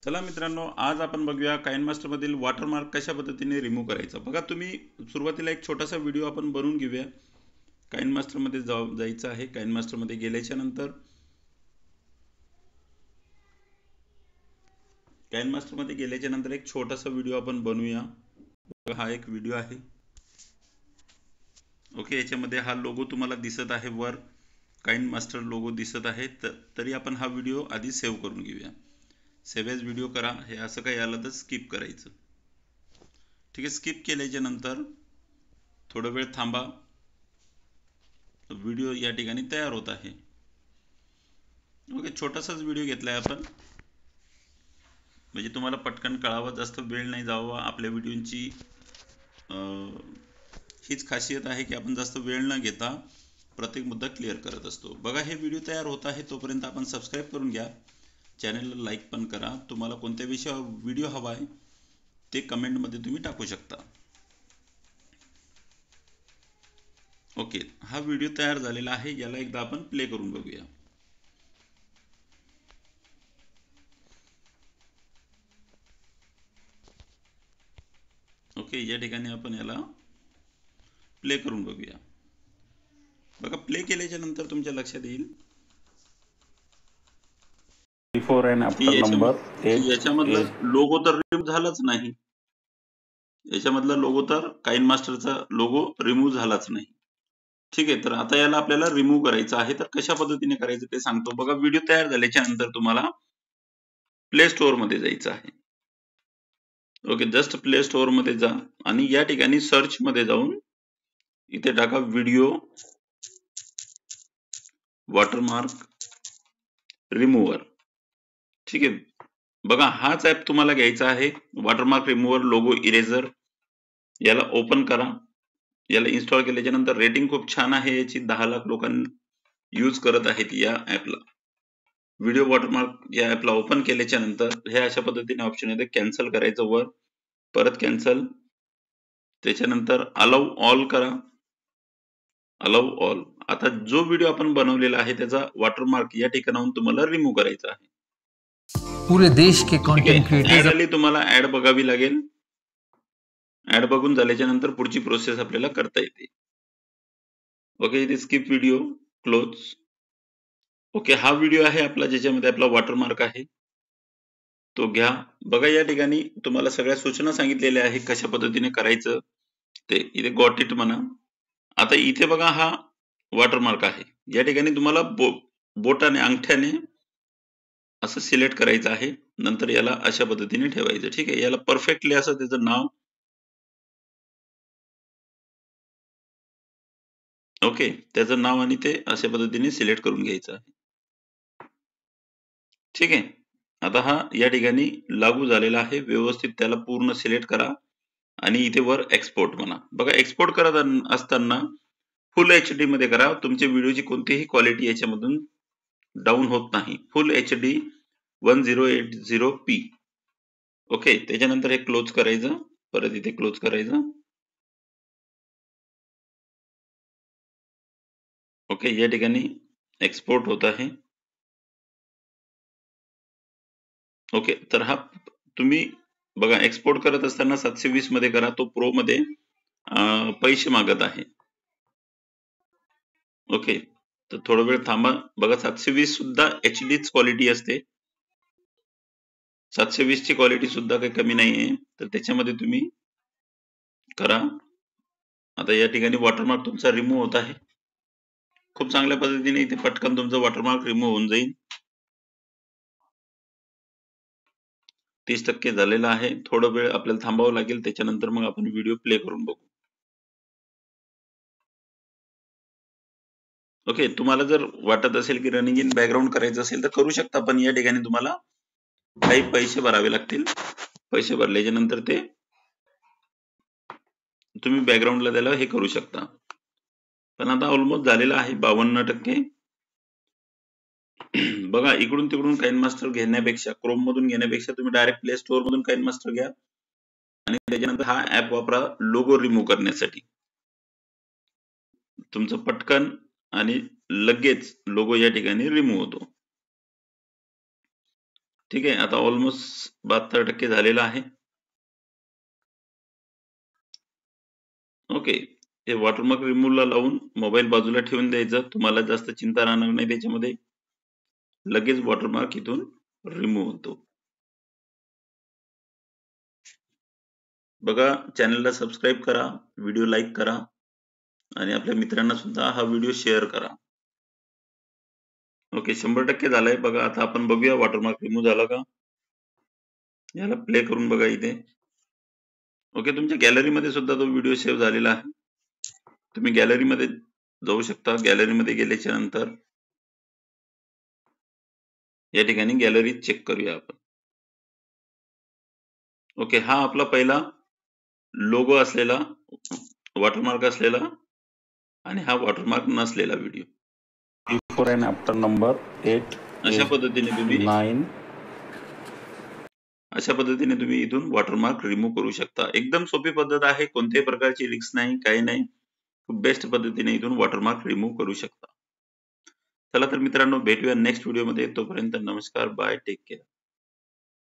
चला मित्रांनो, आज आपण बघूया काइनमास्टर मधील वॉटरमार्क कशा पद्धतीने रिमूव्ह करायचा। बघा, तुम्ही सुरुवातीला एक छोटासा व्हिडिओ आपण बनवून घेऊया। काइनमास्टर मध्ये जायचं आहे। काइनमास्टर मध्ये गेल्याच्या नंतर एक छोटासा व्हिडिओ आपण बनवूया। बघा, हा एक व्हिडिओ आहे। ओके, याच्यामध्ये हा लोगो तुम्हाला दिसत आहे, वर काइनमास्टर लोगो दिसत आहे। तरी आपण हा व्हिडिओ आधी सेव्ह करून घेऊया। सेव्ह एज व्हिडिओ करा। हे असं काही आलं तर स्किप करायचं। ठीक आहे, स्किप केल्याच्या नंतर थोडा वेळ थांबा। व्हिडिओ या ठिकाणी तयार होत आहे। ओके, छोटासाच व्हिडिओ घेतलाय आपण, म्हणजे तुम्हाला पटकन कळावं, जास्त वेळ नाही जावा। आपल्या व्हिडिओची हीच खासियत आहे की आपण जास्त वेळ न घेता प्रत्येक मुद्दा क्लिअर करत असतो। बघा, हे व्हिडिओ तयार होत आहे, तोपर्यंत आपण सबस्क्राईब करून घ्या, चॅनलला लाईक पण करा। तुम्हाला कोणत्या विषयावर व्हिडिओ हवा आहे ते कमेंटमध्ये तुम्ही टाकू शकता। ओके, हा व्हिडिओ तयार झालेला आहे। याला एकदा आपण प्ले करून बघूया। ओके, या ठिकाणी आपण याला प्ले करून बघूया। बघा, प्ले केल्याच्या नंतर तुमच्या लक्षात येईल बिफोर अँड आफ्टर नंबर की याच्यामधलं लोगो तर रिमूव्ह झालाच नाही। याच्यामधला लोगो तर काइनमास्टरचा लोगो रिमूव्ह झालाच नाही। ठीक आहे, तर आता याला आपल्याला रिमूव्ह करायचं आहे। तर कशा पद्धतीने करायचं ते सांगतो। बघा, व्हिडिओ तयार झाल्याच्या नंतर तुम्हाला प्ले स्टोअर मध्ये जायचं आहे। ओके, जस्ट प्ले स्टोअर मध्ये जा आणि या ठिकाणी सर्च मध्ये जाऊन इथे टाका व्हिडिओ वॉटरमार्क रिमूव्हर। ठीक आहे, बघा, हाच ऍप तुम्हाला घ्यायचा आहे, वॉटरमार्क रिमूव्हर लोगो इरेजर। याला ओपन करा। याला इन्स्टॉल केल्याच्या नंतर रेटिंग खूप छान आहे याची, 10 लाख लोकांनी यूज करत आहेत या ऍपला। व्हिडिओ वॉटरमार्क या ऍपला ओपन केल्याच्या नंतर हे अशा पद्धतीने ऑप्शन येते, कॅन्सल करायचं वर, परत कॅन्सल, त्याच्यानंतर अलाउ ऑल करा, अलाउ ऑल। आता जो व्हिडिओ आपण बनवलेला आहे त्याचा वॉटरमार्क या ठिकाणाहून तुम्हाला रिमूव्ह करायचा आहे। पूरे देश के कंटेंट क्रिएटर्स ऍड तुम्हाला ऍड बघावी लागेल। ऍड बघून झाल्याच्या नंतर पुढची प्रोसेस आपल्याला करता येते। ओके, इथे स्किप व्हिडिओ, क्लोज। ओके, हा व्हिडिओ आहे आपला ज्याच्यामध्ये आपला वॉटरमार्क आहे, तो घ्या। बघा, या ठिकाणी तुम्हाला सगळ्या सूचना सांगितलेल्या आहे कशा पद्धतीने करायचं ते। इथे गॉट इट म्हणा। आता इथे बघा, हा वॉटरमार्क आहे। या ठिकाणी तुम्हाला बोटाने, अंगठ्याने असं सिलेक्ट करायचं आहे। नंतर याला अशा पद्धतीने ठेवायचं। ठीक आहे, याला परफेक्टली असं त्याचं नाव, ओके, त्याचं नाव आणि ते अशा पद्धतीने सिलेक्ट करून घ्यायचं आहे। ठीक आहे, आता हा या ठिकाणी लागू झालेला आहे व्यवस्थित। त्याला पूर्ण सिलेक्ट करा आणि इथे वर एक्सपोर्ट म्हणा। बघा, एक्सपोर्ट करत असताना फुल HD मध्ये करा। तुमच्या व्हिडिओची कोणतीही क्वालिटी याच्यामधून डाऊन होत नाही। फुल HD 1080p। ओके, त्याच्यानंतर हे क्लोज करायचं, परत इथे क्लोज करायचं। ओके, या ठिकाणी एक्सपोर्ट होत आहे। ओके, तर हा तुम्ही बघा, एक्सपोर्ट करत असताना 720 मध्ये करा, तो प्रो मध्ये पैसे मागत आहे। ओके, तर थोडा वेळ थांबा। बघा, 720 सुद्धा HDच क्वालिटी असते, 720 ची क्वालिटी सुद्धा काही कमी नाहीये, तर त्याच्यामध्ये तुम्ही करा। आता या ठिकाणी वॉटरमार्क तुमचा रिमूव्ह होत आहे खूप चांगल्या पद्धतीने। इथे पटकन तुमचा वॉटरमार्क रिमूव्ह होऊन जाईल। 30% झालेला आहे। थोडा वेळ आपल्याला थांबावं लागेल, त्याच्यानंतर मग आपण व्हिडिओ प्ले करून बघू। ओके, तुम्हाला जर वाटत असेल की रनिंग इन बॅकग्राऊंड करायचं असेल तर करू शकता, पण या ठिकाणी तुम्हाला काही पैसे भरावे लागतील। पैसे भरल्याच्या नंतर ते तुम्ही बॅकग्राऊंडला त्याला हे करू शकता। पण आता ऑलमोस्ट झालेला आहे 52%। बघा, इकडून तिकडून काइनमास्टर घेण्यापेक्षा, क्रोम मधून घेण्यापेक्षा तुम्ही डायरेक्ट प्ले स्टोअर मधून काइनमास्टर घ्या आणि त्याच्यानंतर हा ऍप वापरा लोगो रिमूव्ह करण्यासाठी। तुमचं पटकन आणि लगेच लोगो या ठिकाणी रिमूव्ह होतो। ठीक आहे, आता ऑलमोस्ट 72% झालेला आहे. ओके, हे वॉटरमार्क रिमूव्हला लावून मोबाईल बाजूला ठेवून द्यायचा. तुम्हाला जास्त चिंता राहणार नाही त्याच्यामध्ये. लगेच वॉटरमार्क इथून रिमूव्ह होतो. बघा, चॅनलला सबस्क्राईब करा, व्हिडिओ लाईक करा आणि आपल्या मित्रांना सुद्धा हा व्हिडिओ शेअर करा. ओके, 100% झालाय. बघा, आता आपण बघूया वॉटरमार्क रिमूव्ह झाला का. याला प्ले करून बघा इथे. ओके, तुमच्या गॅलरीमध्ये सुद्धा तो व्हिडिओ सेव्ह झालेला आहे. तुम्ही गॅलरीमध्ये जाऊ शकता. गॅलरीमध्ये गेल्याच्या नंतर या ठिकाणी गॅलरी चेक करूया आपण. ओके, हा आपला पहिला लोगो असलेला, वॉटरमार्क असलेला आणि हा वॉटरमार्क नसलेला video. Before and after number 8, अशा पद्धतीने तुम्ही 9. अशा पद्धतीने तुम्ही इथून वॉटरमार्क रिमूव्ह करू शकता. एकदम सोपी पद्धत आहे. कोणत्याही प्रकारची रिस्क नाही, काही नाही. खूप बेस्ट पद्धतीने इथून वॉटरमार्क रिमूव्ह करू शकता. चला तर मित्रांनो, भेटूया नेक्स्ट व्हिडिओमध्ये. तोपर्यंत नमस्कार, बाय, टेक केअर.